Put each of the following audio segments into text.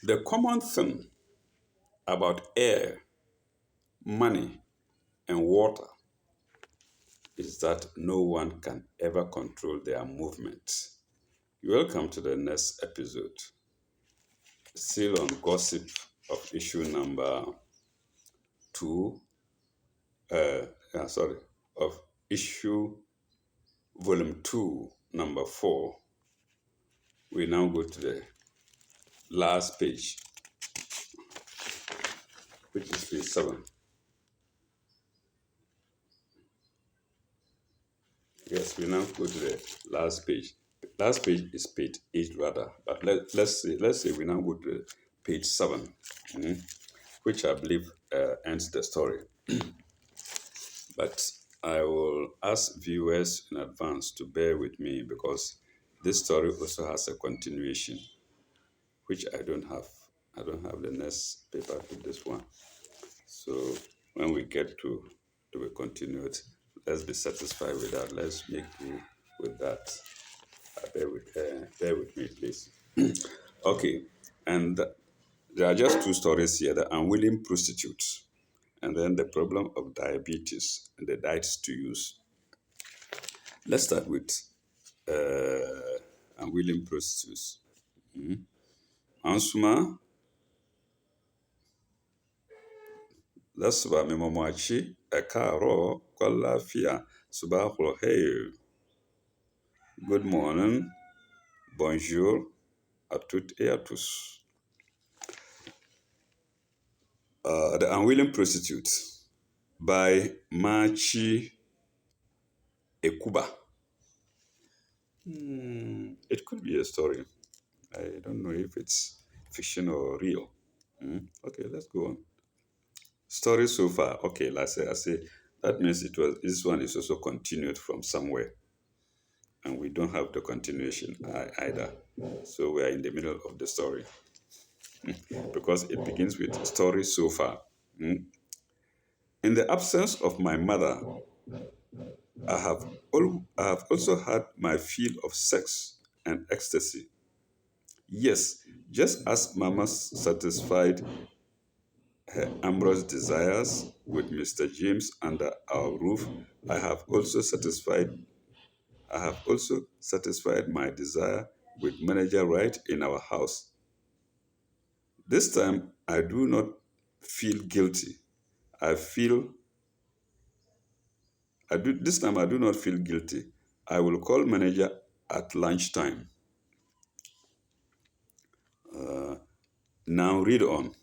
The common thing about air, money, and water is that no one can ever control their movement. Welcome to the next episode, still on gossip of issue number two, sorry, of issue volume two, number four. We now go to the last page, which is page seven. Yes, we now go to the last page. Last page is page eight rather, but let's say we now go to page seven, which I believe ends the story. But I will ask viewers in advance to bear with me because this story also has a continuation, which I don't have. I don't have the next paper to this one. So when we get to be continued, let's be satisfied with that. Let's make do with that. Bear with me, please. Okay, and there are just two stories here: the unwilling prostitute, and then the problem of diabetes and the diets to use. Let's start with unwilling prostitutes. Ansuma, lasuba mimomoachi, ekaro, kwalafia, subaho, hey, good morning, bonjour, à toutes et à tous. The Unwilling Prostitute by Machi Ekuba. It could be a story. I don't know if it's fiction or real. Okay, let's go on. Story so far. Okay, I say that means this one is also continued from somewhere, and we don't have the continuation either. So we are in the middle of the story because it begins with story so far. In the absence of my mother, I have also had my fill of sex and ecstasy. Yes, just as Mama satisfied her amorous desires with Mr. James under our roof, I have also satisfied my desire with manager right in our house. This time I do not feel guilty. I feel I do this time I do not feel guilty. I will call manager at lunchtime. Now read on.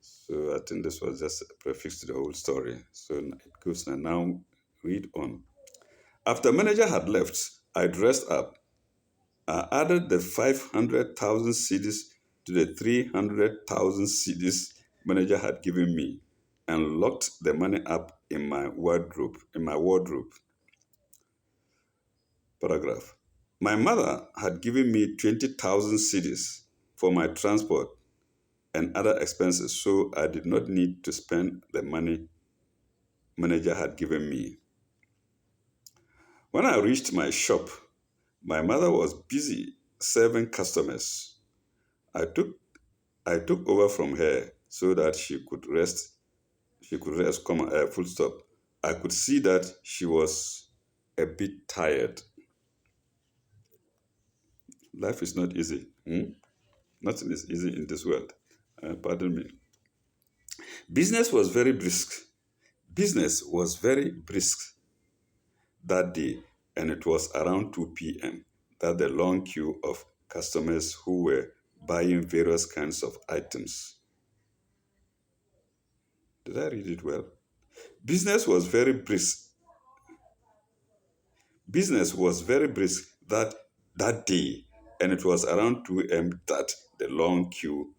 So I think this was just a prefix to the whole story. So it goes now read on. After manager had left, I dressed up. I added the 500,000 CDs to the 300,000 CDs manager had given me and locked the money up in my wardrobe. Paragraph. My mother had given me 20,000 CDs for my transport and other expenses, so I did not need to spend the money manager had given me. When I reached my shop, my mother was busy serving customers. I took over from her so that she could rest. Full stop. I could see that she was a bit tired. Life is not easy. Nothing is easy in this world. Pardon me. Business was very brisk. Business was very brisk that day, and it was around 2 p.m. that the long queue of customers who were buying various kinds of items. Did I read it well? Business was very brisk. Business was very brisk that day, and it was around 2 a.m. that the long queue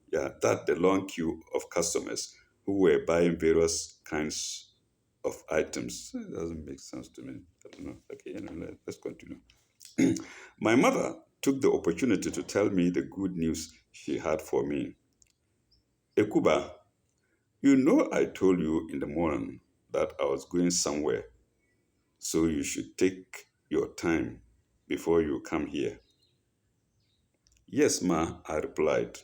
of customers who were buying various kinds of items. It doesn't make sense to me. I don't know. Okay, anyway, let's continue. My mother took the opportunity to tell me the good news she had for me. Ekuba, you know I told you in the morning that I was going somewhere, so you should take your time before you come here. Yes, ma, I replied.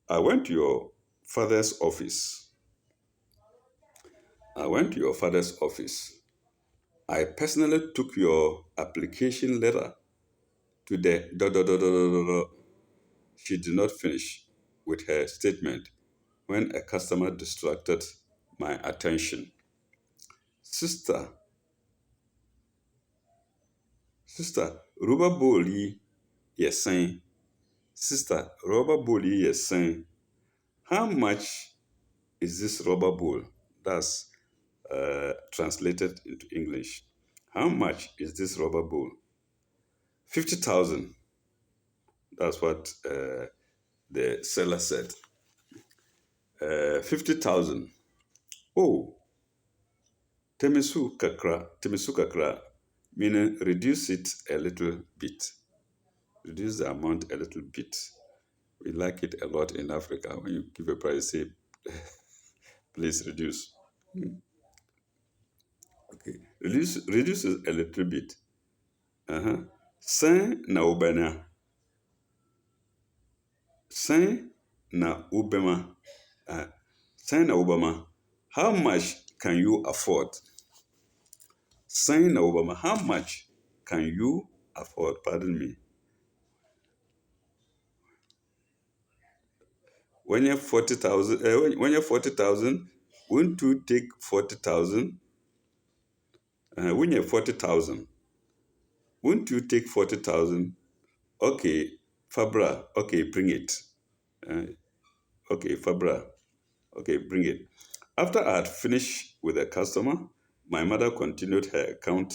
I went to your father's office. I went to your father's office. I personally took your application letter to the dot, dot, dot, dot, dot, dot. She did not finish with her statement when a customer distracted my attention. Sister, sister, rubber bowl yi yɛ sɛn. Sister, rubber bowl yi yɛ sɛn. How much is this rubber bowl? That's translated into English. How much is this rubber bowl? 50,000. That's what the seller said. 50,000. Oh, temisu kakra, meaning reduce it a little bit. Reduce the amount a little bit. We like it a lot in Africa. When you give a price, say, please reduce. Okay. Reduce it a little bit. Uh-huh. Sen na ubena. Sen na ubema. Uh, Sen na ubama. How much can you afford? Sen na ubama. How much can you afford? Pardon me. When you're 40,000, when you're 40,000, won't you take 40,000? When you're 40,000, won't you take 40,000? Okay, Fabra, okay, bring it. Uh, okay, Fabra, okay, bring it. After I had finished with the customer, my mother continued her account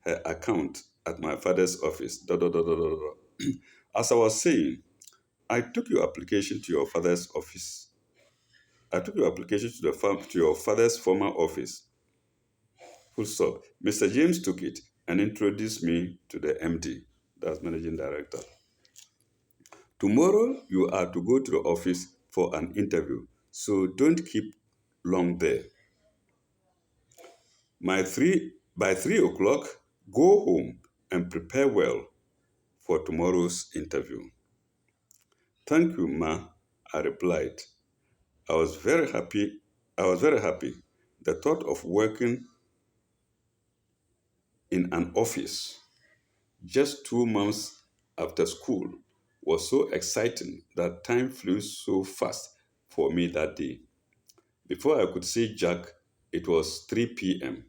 at my father's office. Dot, dot, dot, dot, dot, dot. As I was saying, I took your application to your father's office. I took your application to your father's former office. Full stop. Mr. James took it and introduced me to the MD, that's managing director. Tomorrow you are to go to the office for an interview, so don't keep long there. By 3 o'clock, go home and prepare well for tomorrow's interview. Thank you, ma, I replied. I was very happy. I was very happy. The thought of working in an office just 2 months after school was so exciting that time flew so fast for me that day. Before I could say Jack, it was 3 p.m.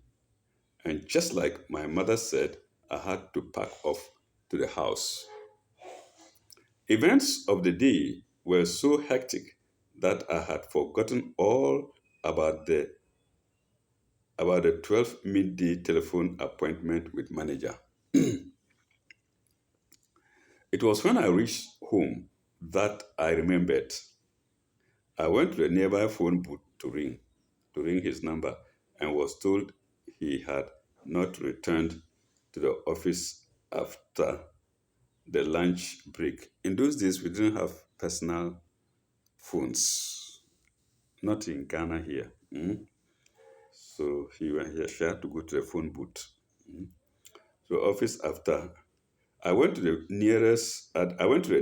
And just like my mother said, I had to pack off to the house. Events of the day were so hectic that I had forgotten all about the about the 12 midday telephone appointment with manager. It was when I reached home that I remembered. I went to the nearby phone booth to ring his number, and was told he had not returned to the office after the lunch break. In those days, we didn't have personal phones, not in Ghana here. So she had to go to the phone booth. So office after, I went to the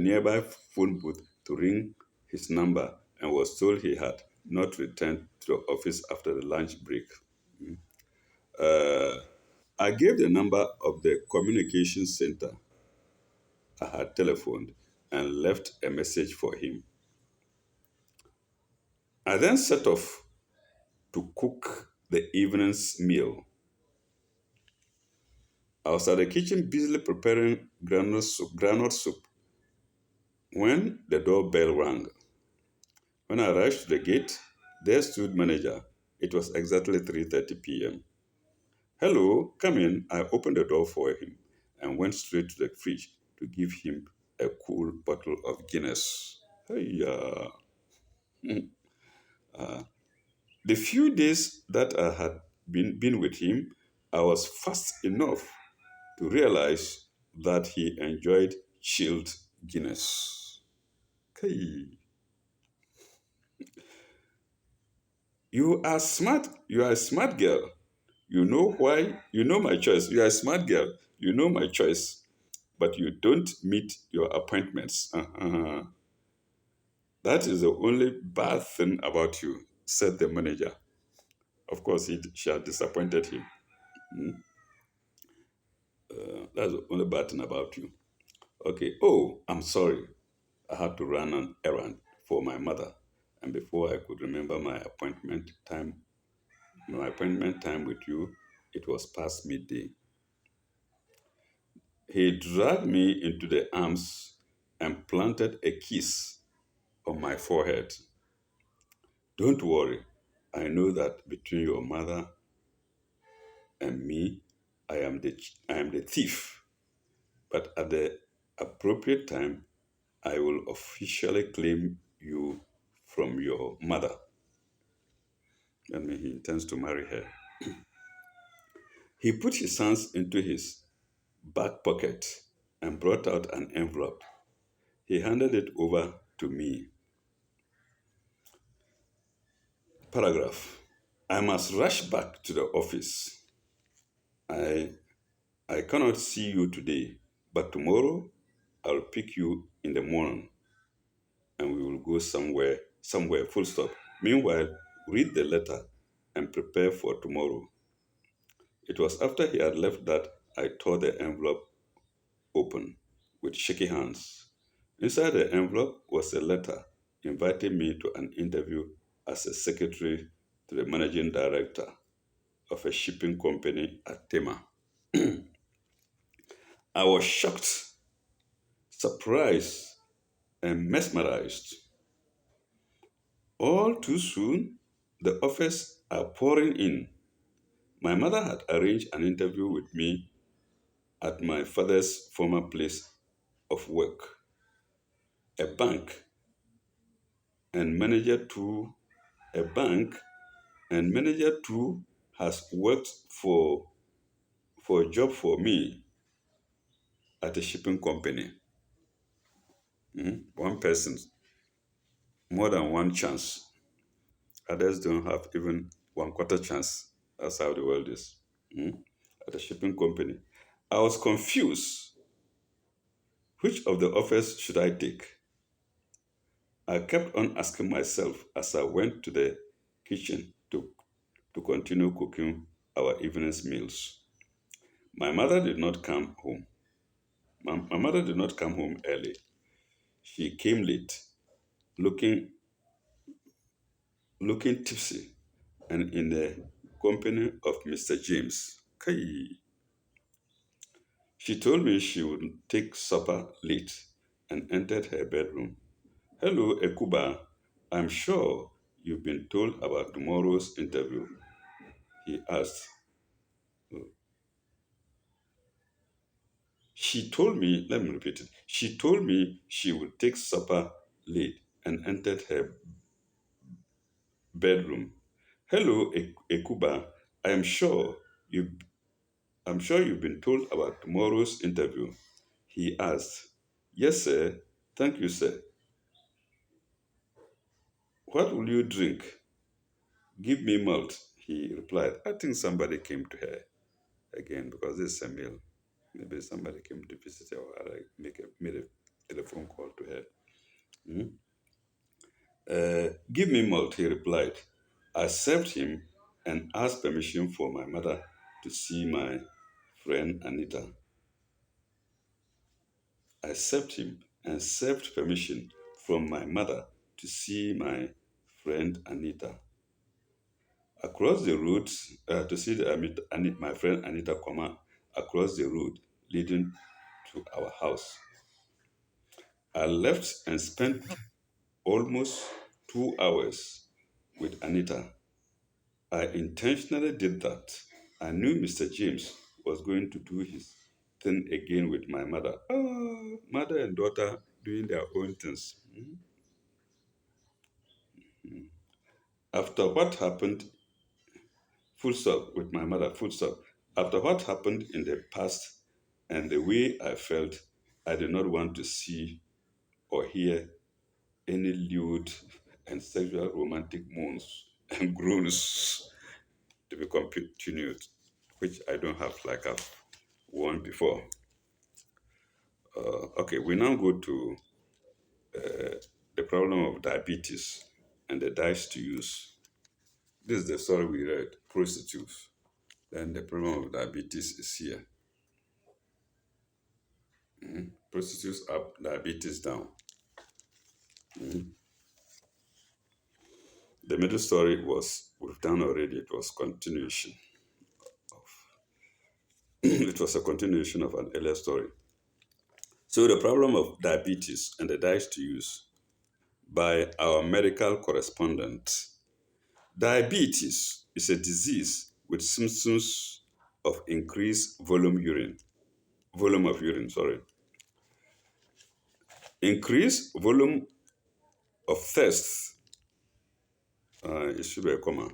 nearby phone booth to ring his number and was told he had not returned to the office after the lunch break. Uh, I gave the number of the communication center I had telephoned and left a message for him. I then set off to cook the evening's meal. I was at the kitchen busily preparing groundnut soup when the doorbell rang. When I arrived to the gate, there stood manager. It was exactly 3:30 p.m. Hello, come in. I opened the door for him and went straight to the fridge to give him a cool bottle of Guinness. Hey, the few days that I had been with him, I was fast enough to realize that he enjoyed chilled Guinness. Hey, you are a smart girl. You know why? You know my choice. You are a smart girl. You know my choice. but you don't meet your appointments. Uh-huh. That is the only bad thing about you, said the manager. Of course, she had disappointed him. Mm. That's the only bad thing about you. Okay. Oh, I'm sorry. I had to run an errand for my mother. And before I could remember my appointment time with you, it was past midday. He dragged me into the arms and planted a kiss on my forehead. Don't worry. I know that between your mother and me, I am the thief. But at the appropriate time, I will officially claim you from your mother. That means he intends to marry her. He put his hands into his back pocket and brought out an envelope. He handed it over to me. Paragraph. I must rush back to the office. I I cannot see you today, but tomorrow I'll pick you in the morning and we will go somewhere, full stop. Meanwhile, read the letter and prepare for tomorrow. It was after he had left that I tore the envelope open with shaky hands. Inside the envelope was a letter inviting me to an interview as a secretary to the managing director of a shipping company at Tema. I was shocked, surprised, and mesmerized. All too soon, the offers are pouring in. My mother had arranged an interview with me at my father's former place of work, a bank, and a bank, and manager too has worked for a job for me at a shipping company. Mhm. One person, more than one chance. Others don't have even one quarter chance. That's how the world is. Mhm. At a shipping company. I was confused. Which of the offers should I take? I kept on asking myself as I went to the kitchen to continue cooking our evening's meals. My mother did not come home. My mother did not come home early. She came late, looking looking tipsy, and in the company of Mr. James. Kai. She told me she would take supper late and entered her bedroom. Hello, Ekuba. I'm sure you've been told about tomorrow's interview, he asked. She told me, let me repeat it. She told me she would take supper late and entered her bedroom. Hello, Ekuba. I am sure you I'm sure you've been told about tomorrow's interview, he asked. Yes, sir. Thank you, sir. What will you drink? Give me malt, he replied. I think somebody came to her again because this is a meal. Maybe somebody came to visit her or I made a telephone call to her. Hmm? Give me malt, he replied. I served him and asked permission for my mother to see my friend Anita. I served him and served permission from my mother to see my friend Anita. Across the road, to see my friend Anita come across the road leading to our house. I left and spent almost 2 hours with Anita. I intentionally did that. I knew Mr. James was going to do his thing again with my mother. Oh, mother and daughter doing their own things. After what happened, full stop, with my mother, full stop. After what happened in the past and the way I felt, I did not want to see or hear any lewd and sexual romantic moans and groans to be continued, which I don't have like I've worn before. Okay, we now go to the problem of diabetes and the diets to use. This is the story we read, prostitutes. Then the problem of diabetes is here. Prostitutes up, diabetes down. The middle story was, we've done already, it was continuation. It was a continuation of an earlier story. So the problem of diabetes and the diets to use by our medical correspondent. Diabetes is a disease with symptoms of increased volume of urine, sorry. Increased volume of thirst, it should be a comma.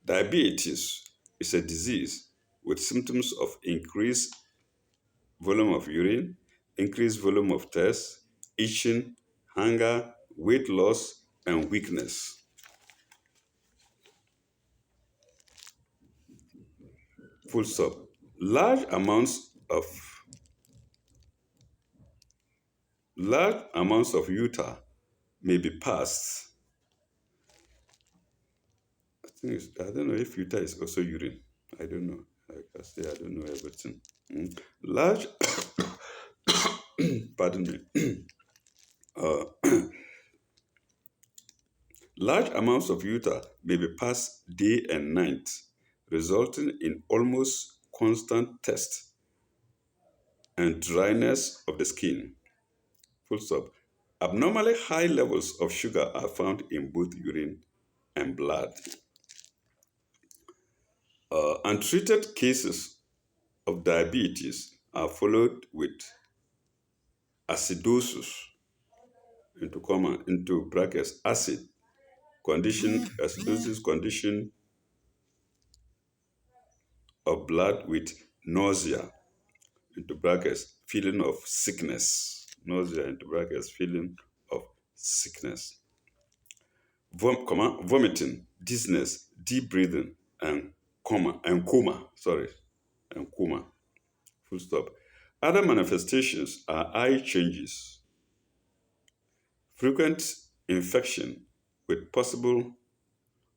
Diabetes is a disease with symptoms of increased volume of urine, increased volume of thirst, itching, hunger, weight loss, and weakness. Full stop. Large amounts of utah may be passed. I don't know if utah is also urine. I don't know. Like I say, I don't know everything. Large, pardon me. Uh, Large amounts of utah may be passed day and night, resulting in almost constant thirst and dryness of the skin. Full stop. Abnormally high levels of sugar are found in both urine and blood. Untreated cases of diabetes are followed with acidosis, into brackets, acidosis condition of blood with nausea, into brackets, feeling of sickness. Nausea, into brackets, feeling of sickness. Vomiting, dizziness, deep breathing, and coma. Full stop. Other manifestations are eye changes, frequent infection with possible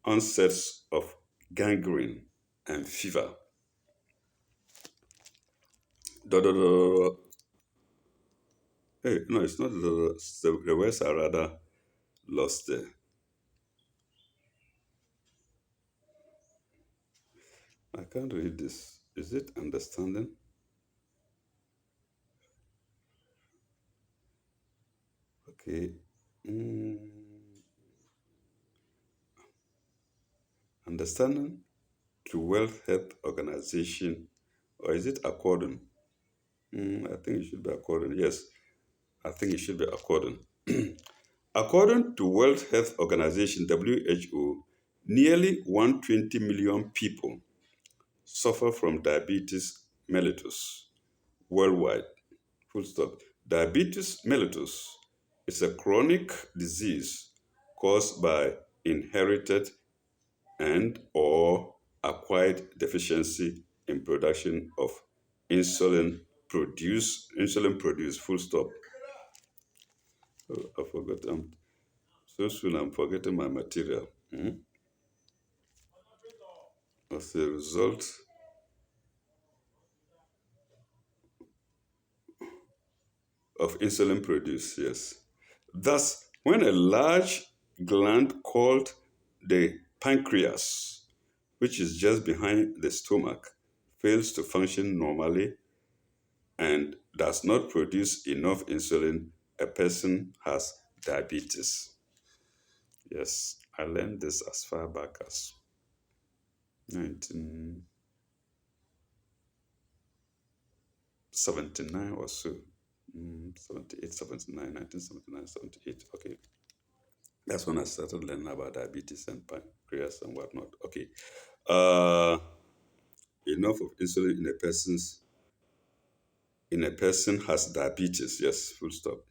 onsets of gangrene and fever. Hey, no, it's not. The words are rather lost there. I can't read this. Is it understanding? Okay. Understanding to World Health Organization, or is it according? I think it should be according. Yes, I think it should be according. According to World Health Organization (WHO), nearly 120 million people suffer from diabetes mellitus worldwide. Full stop. Diabetes mellitus is a chronic disease caused by inherited and or acquired deficiency in production of insulin produced. Full stop. Oh, I forgot. So soon I'm forgetting my material. As a result of insulin produced, yes. Thus, when a large gland called the pancreas, which is just behind the stomach, fails to function normally and does not produce enough insulin, a person has diabetes. Yes, I learned this as far back as 1979 or so. 78, 79, 1979, 78. Okay. That's when I started learning about diabetes and pancreas and whatnot. Okay. Enough of insulin in a person has diabetes. Yes, full stop.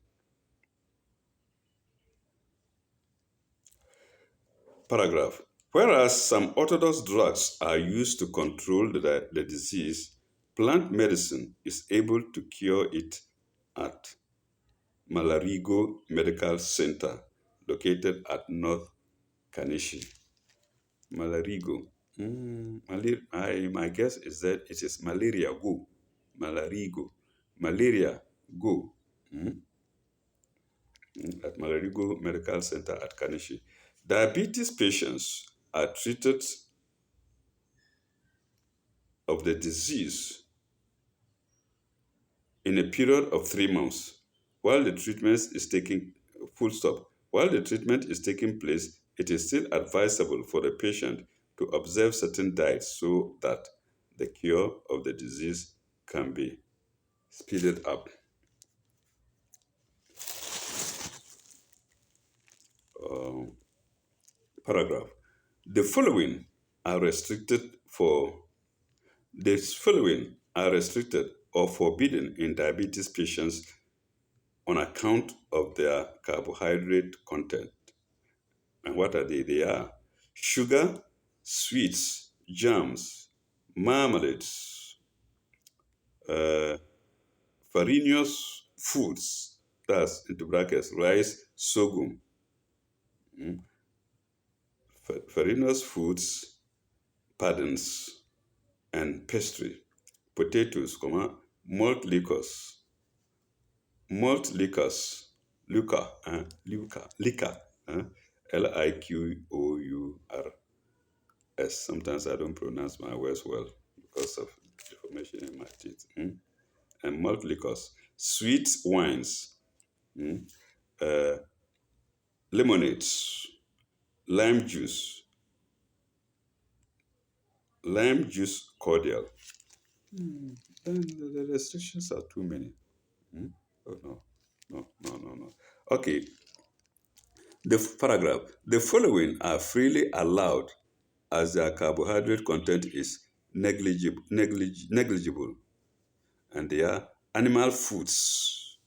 Paragraph. Whereas some orthodox drugs are used to control the disease, plant medicine is able to cure it at Malarigo Medical Center, located at North Kanishi. Malarigo. My guess is that it is malaria go. Malarigo. Malaria go. At Malarigo Medical Center at Kanishi. Diabetes patients are treated of the disease in a period of 3 months while the treatment is taking full stop. While the treatment is taking place, it is still advisable for the patient to observe certain diets so that the cure of the disease can be speeded up. Um, Paragraph. The following are restricted for the following are restricted or forbidden in diabetes patients on account of their carbohydrate content. And what are they? They are sugar, sweets, jams, marmalades, uh, farinaceous foods, that's into brackets, rice, sorghum, farinaceous foods, puddings, and pastry, potatoes, malt liquor, liquor. Sometimes I don't pronounce my words well because of deformation in my teeth. And malt liquors, sweet wines, uh, lemonades, lime juice, lime juice cordial. Then the restrictions are too many. Oh no, no. Okay, the paragraph. The following are freely allowed as their carbohydrate content is negligible, and they are animal foods,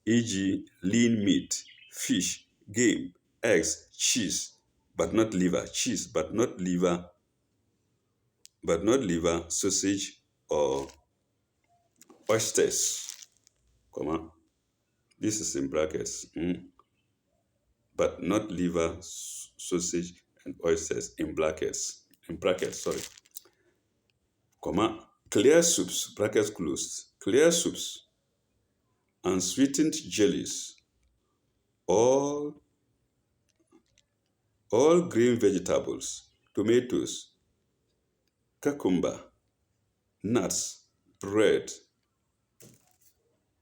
e.g., lean meat, fish, game, eggs, cheese, but not liver, sausage, or oysters, comma. This is in brackets, but not liver, sausage, and oysters in brackets, sorry, comma. Clear soups, brackets closed, clear soups, unsweetened jellies, all green vegetables, tomatoes, cucumber, nuts, bread,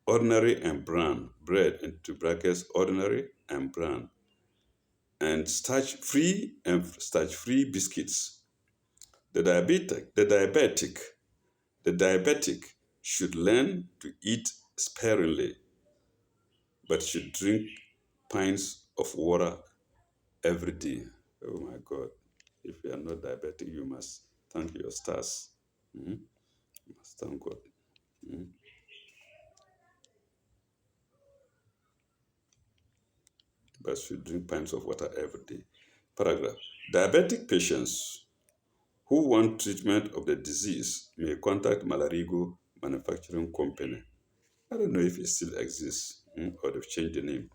ordinary and brown, bread into brackets, ordinary and brown, and starch-free biscuits. The diabetic should learn to eat sparingly, but should drink pints of water every day. Oh my God. If you are not diabetic, you must thank your stars. You must thank God. But should drink pints of water every day. Paragraph. Diabetic patients who want treatment of the disease may contact Malarigo Manufacturing Company. I don't know if it still exists or they've changed the name.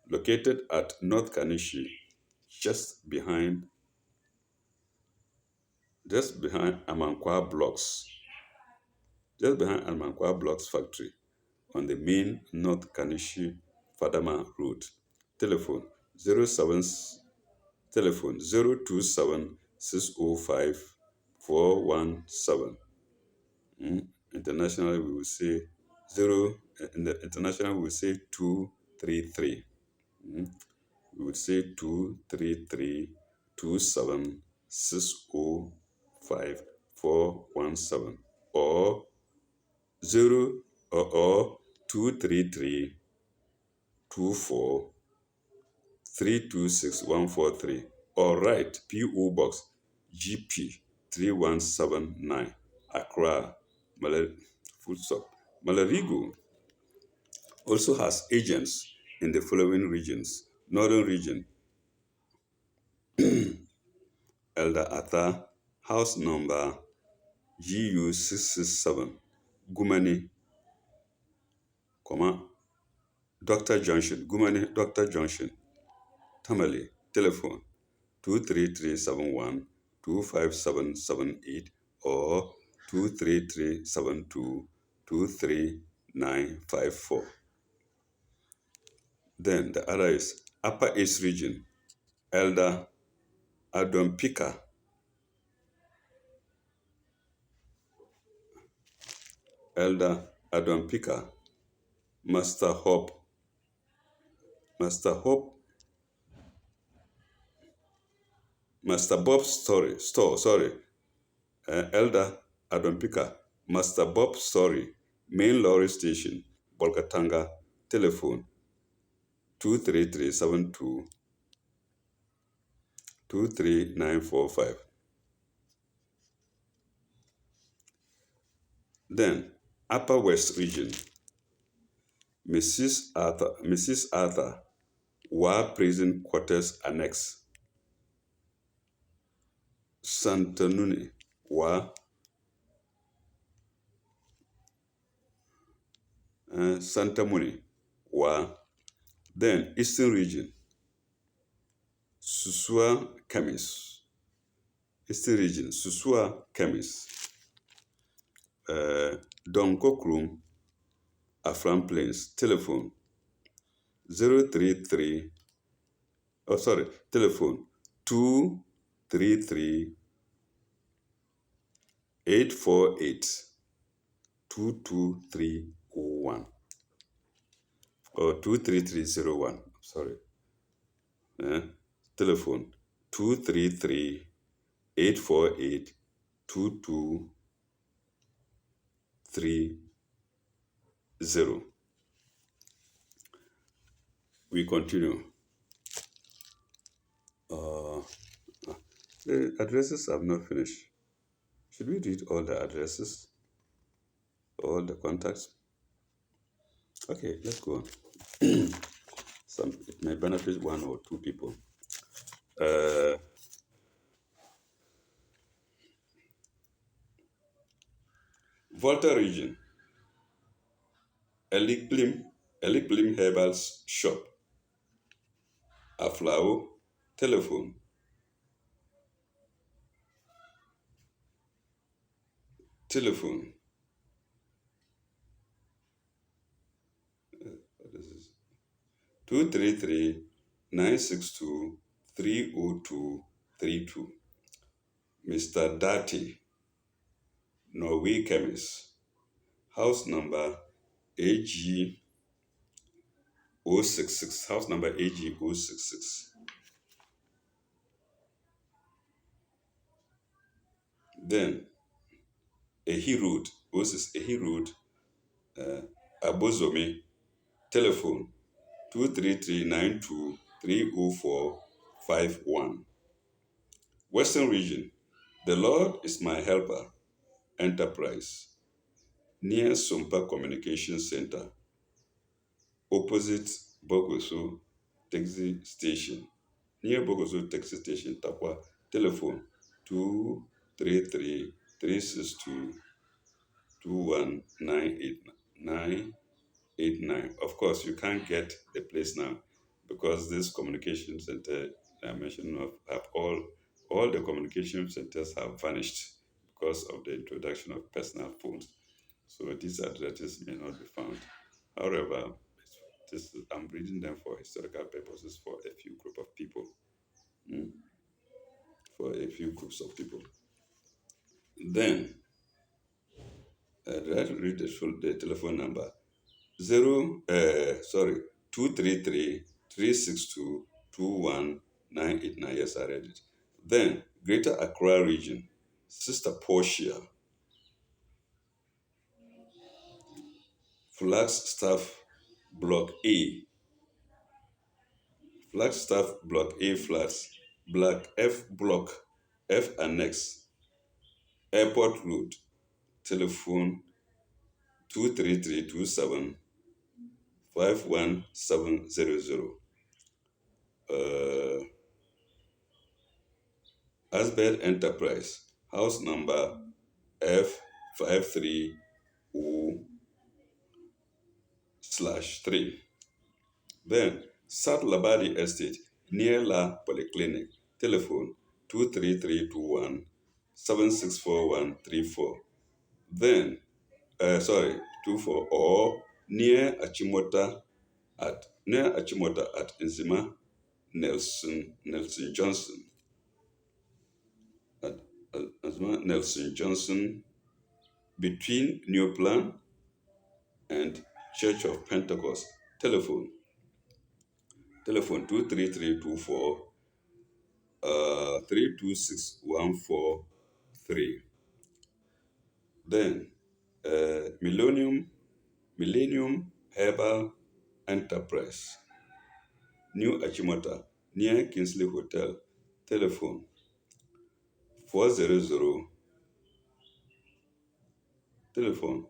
Located at North Kanishi, just behind Amankwa Blocks, just behind Amankwa Blocks factory on the main North Kanishi Fadama Road. Telephone 07 027 605 417. International we will say zero. In the international we will say 233. We would say 233-27-605-417 or 0 or 233-24-326143 or write P.O. Box GP 3179 Accra, full stop. Malarigo also has agents in the following regions: Northern Region, Elder Atha, house number GU667, Gumani, comma, Dr. Junction, Gumani Dr. Junction, Tamale, telephone 23371 25778 or 23372 23954. Then the other is Upper East Region, Elder AdaM Pika, Elder AdaM Pika, Master Hope, Master Hope, Master Bob's story, Elder AdaM Pika, Master Bob's story, Main Lorry Station, Bolgatanga, telephone 23372 23945. Then, Upper West Region, Mrs. Arthur, War Prison Quarters Annex, Santanuni, War, Santamuni, War. Then, Eastern Region, Susua Chemist, Eastern Region, Susua Chemist, Donkokrum, Afram Plains, telephone 033, telephone 233 848 2231 or 23301. Sorry. Telephone 233 848 2230. We continue. Uh, the addresses have not finished. Should we read all the addresses? All the contacts? Okay, let's go on. It may benefit one or two people. Volta region, Elikplim Herbal Shop, Aflao, telephone telephone. What is this? 233 962 30232. Mr. Dati, Norway Chemist, house number AG 066, house number AG 066. Then Ehi Road, this is Ehi Road, Abozomi, telephone 23392 30451. Western Region, the Lord is my helper, Enterprise, near Sumpa Communication Center, opposite Bogoso Taxi Station. Near Bogoso Taxi Station, Tapwa, telephone 233 362 21989. Of course, you can't get the place now because this communication center I mentioned have all the communication centers have vanished because of the introduction of personal phones. So these addresses may not be found. However, I'm reading them for historical purposes for a few group of people, for a few groups of people. Then, do I read the telephone number? 233 362 21989. Yes, I read it. Then, Greater Accra Region, Sister Portia, Flagstaff Block A, Flagstaff Block A flats, Block F Annex, Airport Road, telephone 23327 51700. Asbel Enterprise, house number F530/3. Then, South Labadi Estate, near La Polyclinic, telephone 23321 764134. Then, sorry, 24, or near Achimota at Nzima Nelson Johnson at Nzima Nelson Johnson between New Plan and Church of Pentecost. Telephone 23324 326143. Then Millennium Herbal Enterprise, New Achimota, near Kingsley Hotel. Telephone 400 telephone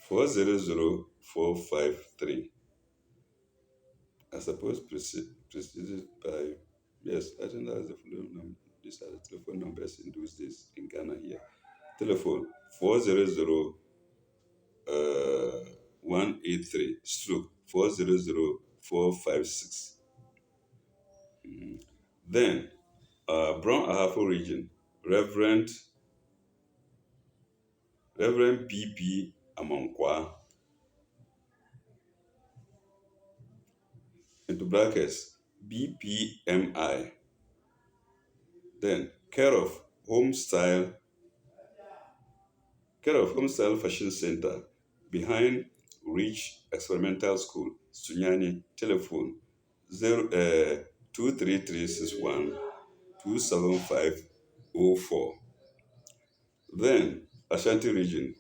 400453. I suppose preceded by, yes, I think that's the phone number. These are the telephone numbers in those days in Ghana here. Telephone 400 183 stroke 400456. Then, Brown Ahafo region, Reverend P.P. Amankwa, into brackets, BPMI. Then, care of Homestyle Fashion Center, behind Rich Experimental School, Sunyani. Telephone 23361 27504. Then, Ashanti region,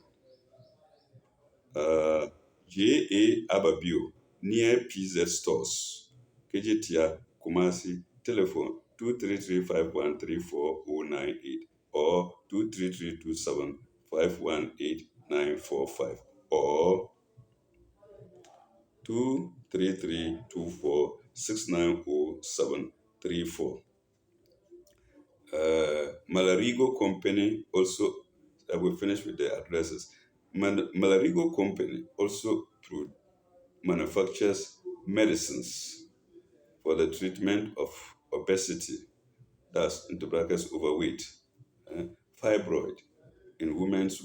uh, J.A. Ababio, near PZ Stores, Kejetia, Kumasi. Telephone 233513498 or 23327518945 or 23324690734. Malarigo Company also, we finished with the addresses. Malarigo Company also manufactures medicines for the treatment of obesity, that's into brackets overweight, fibroid in women's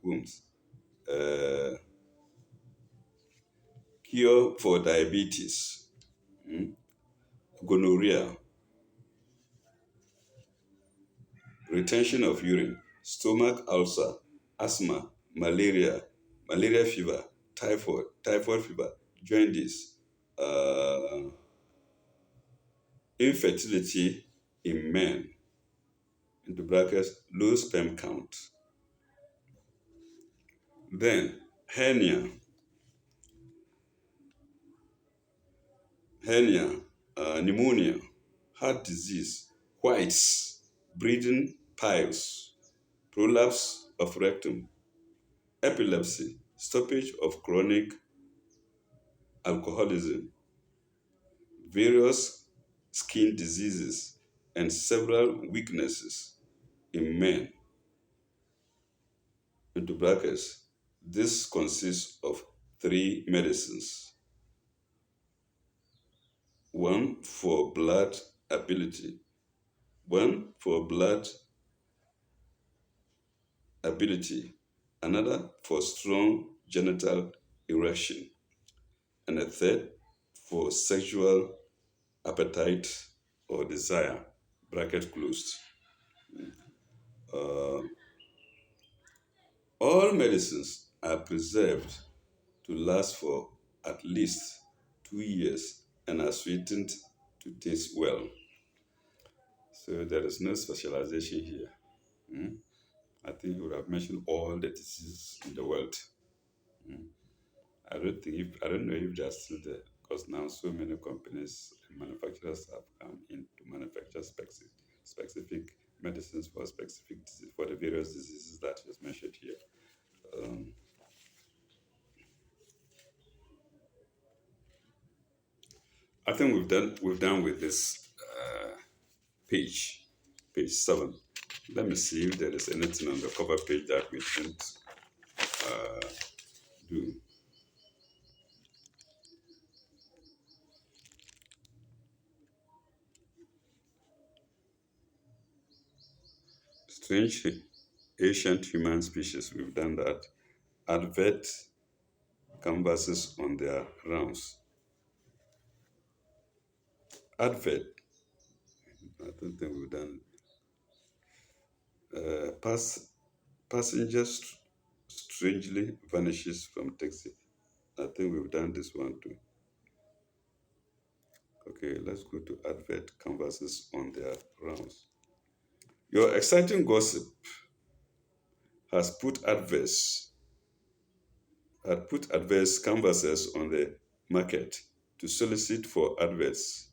wombs, cure for diabetes, gonorrhea, retention of urine, stomach ulcer, asthma, malaria fever, typhoid fever, jaundice, infertility in men, into brackets, low sperm count. Then hernia, pneumonia, heart disease, whites, breeding piles, prolapse of rectum, epilepsy, stoppage of chronic alcoholism, various skin diseases, and several weaknesses in men. Into brackets, this consists of 3 medicines. One for blood ability, another for strong genital erection, and a third for sexual appetite or desire, bracket closed. All medicines are preserved to last for at least 2 years and are sweetened to taste well. So there is no specialization here. I think you would have mentioned all the diseases in the world. I don't know if they're still there, because now so many companies and manufacturers have come in to manufacture specific medicines for specific disease, for the various diseases that was mentioned here. I think we've done with this page 7. Let me see if there is anything on the cover page that we didn't do. Strange ancient human species, we've done that. Advert canvases on their rounds. Advert, I don't think we've done. Pass passengers strangely vanishes from taxi. I think we've done this one too. Okay, let's go to advert canvases on their rounds. Your exciting gossip has put adverse canvases on the market to solicit for adverts,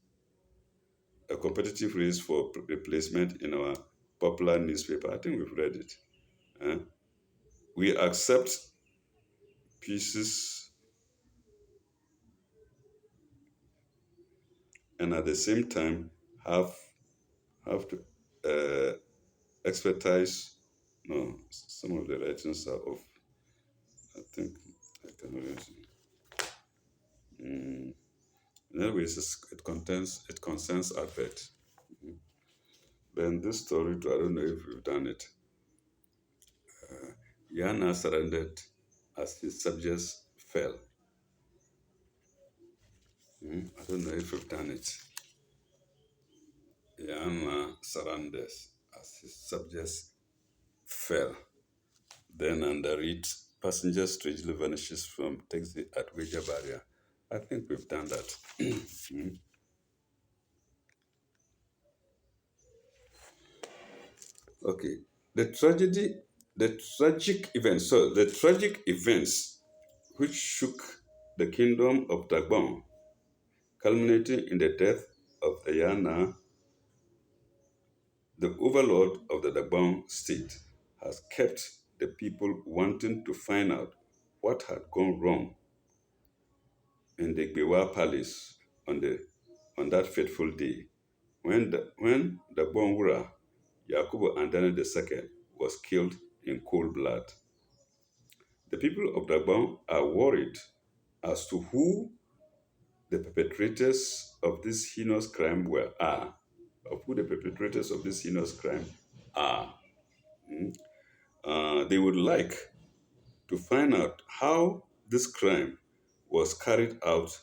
a competitive race for replacement in our popular newspaper. I think we've read it. eh? We accept pieces and at the same time have to uh, expertise. No, some of the writings are of. I think I can really see. Mm. In other ways, it concerns advert. Then this story too, I don't know if we've done it. Yana surrendered as his subjects fell. I don't know if we've done it. Yana surrenders as his subjects fell. Then under it, passenger strangely vanishes from taxi at Wager barrier. I think we've done that. Okay. The tragic events which shook the kingdom of Dagbon, culminating in the death of Ayana, the overlord of the Dagbon state, has kept the people wanting to find out what had gone wrong in the Gbewa palace on that fateful day when the Bonwura Yakubu Andane II was killed in cold blood. The people of Dagbon are worried as to who the perpetrators of this heinous crime of who the perpetrators of this heinous crime are. They would like to find out how this crime was carried out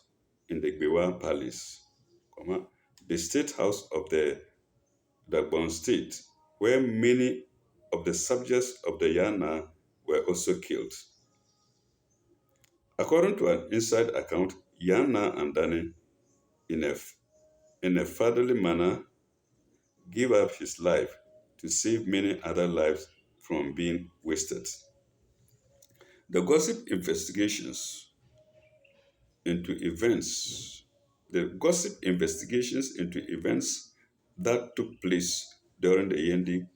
in the Gbewa Palace, the state house of the Dagbon state, where many of the subjects of the Yana were also killed. According to an inside account, Yana and Dani, in a, in a fatherly manner, gave up his life to save many other lives from being wasted. The gossip investigations into events, the gossip investigations into events that took place during the Yendi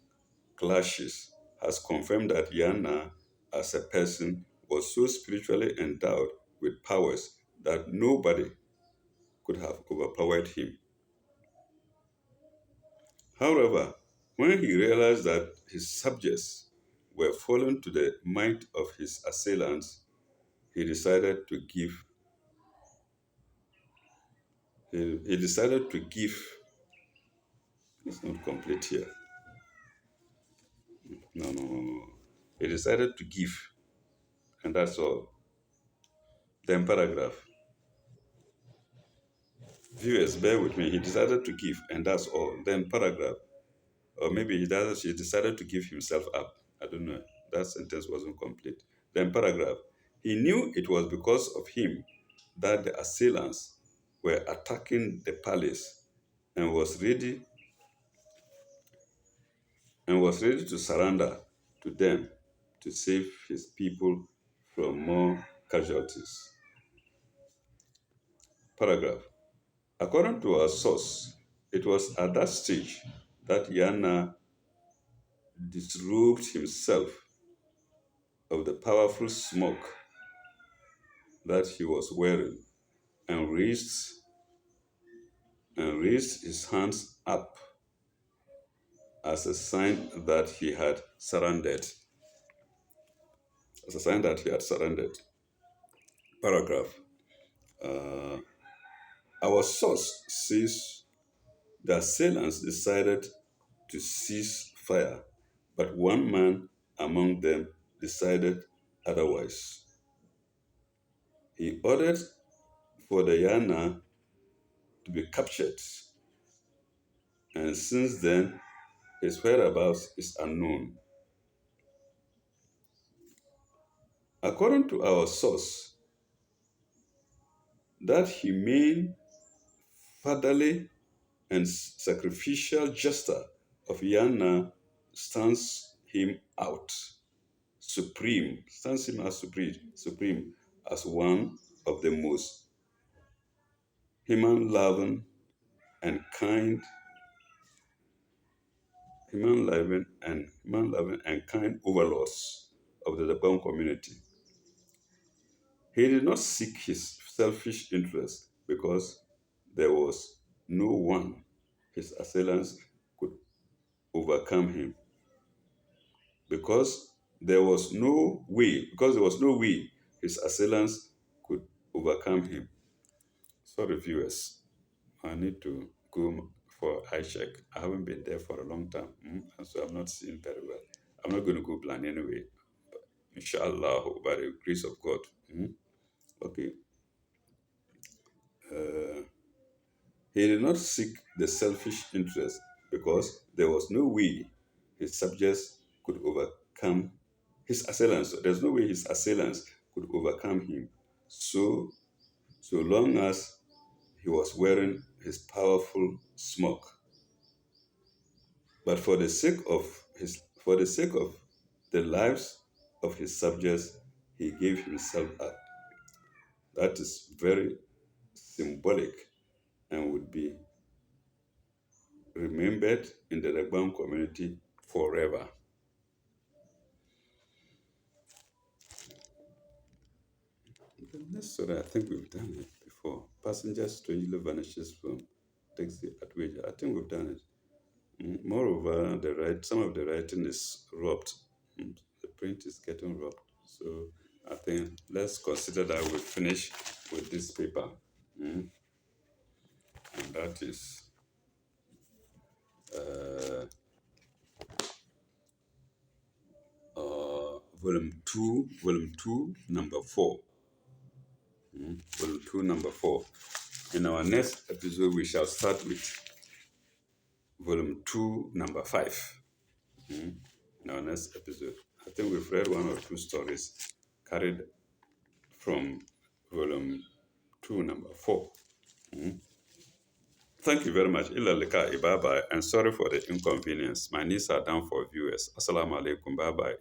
clashes has confirmed that Yana, as a person, was so spiritually endowed with powers that nobody could have overpowered him. However, when he realized that his subjects were fallen to the might of his assailants, he decided to give. He decided to give. It's not complete here. No, no, no, no. He decided to give, and that's all. Then paragraph. Viewers, bear with me. He decided to give, and that's all. Then paragraph. Or maybe he decided to give himself up. I don't know. That sentence wasn't complete. Then paragraph. He knew it was because of him that the assailants were attacking the palace and was ready to surrender to them to save his people from more casualties. Paragraph. According to our source, it was at that stage that Yana disrobed himself of the powerful smoke that he was wearing and raised his hands up as a sign that he had surrendered. As a sign that he had surrendered. Paragraph. Uh, our source says the assailants decided to cease fire But one man among them decided otherwise. He ordered for the Yana to be captured, and since then, his whereabouts is unknown. According to our source, that humane, fatherly, and sacrificial jester of Yana stands him out stands him as supreme as one of the most human loving and kind, human loving and kind overlords of the Lebanon community. He did not seek his selfish interest because there was no one his assailants could overcome him. Because there was no way his assailants could overcome him. Sorry, viewers, I need to go for eye check. I haven't been there for a long time, and so I'm not seeing very well. I'm not going to go blind anyway. Inshallah, by the grace of God. Okay. Uh, he did not seek the selfish interest because there was no way his subjects could overcome his assailants. There's no way his assailants could overcome him. So long as he was wearing his powerful smock. But for the sake of the lives of his subjects, he gave himself up. That is very symbolic and would be remembered in the Regbam community forever. The next story, I think we've done it before. Passenger strangely vanishes from taxi at Wager. I think we've done it. Moreover, some of the writing is rubbed. The print is getting rubbed. So I think let's consider that we finish with this paper. And that is uh, volume 2, number 4. Volume 2, number 4. In our next episode, we shall start with volume 2, number 5. In our next episode, I think we've read one or two stories carried from volume 2, number 4. Thank you very much. Illa likai, bye bye. And sorry for the inconvenience. My knees are down for viewers. Assalamu alaikum. Bye bye.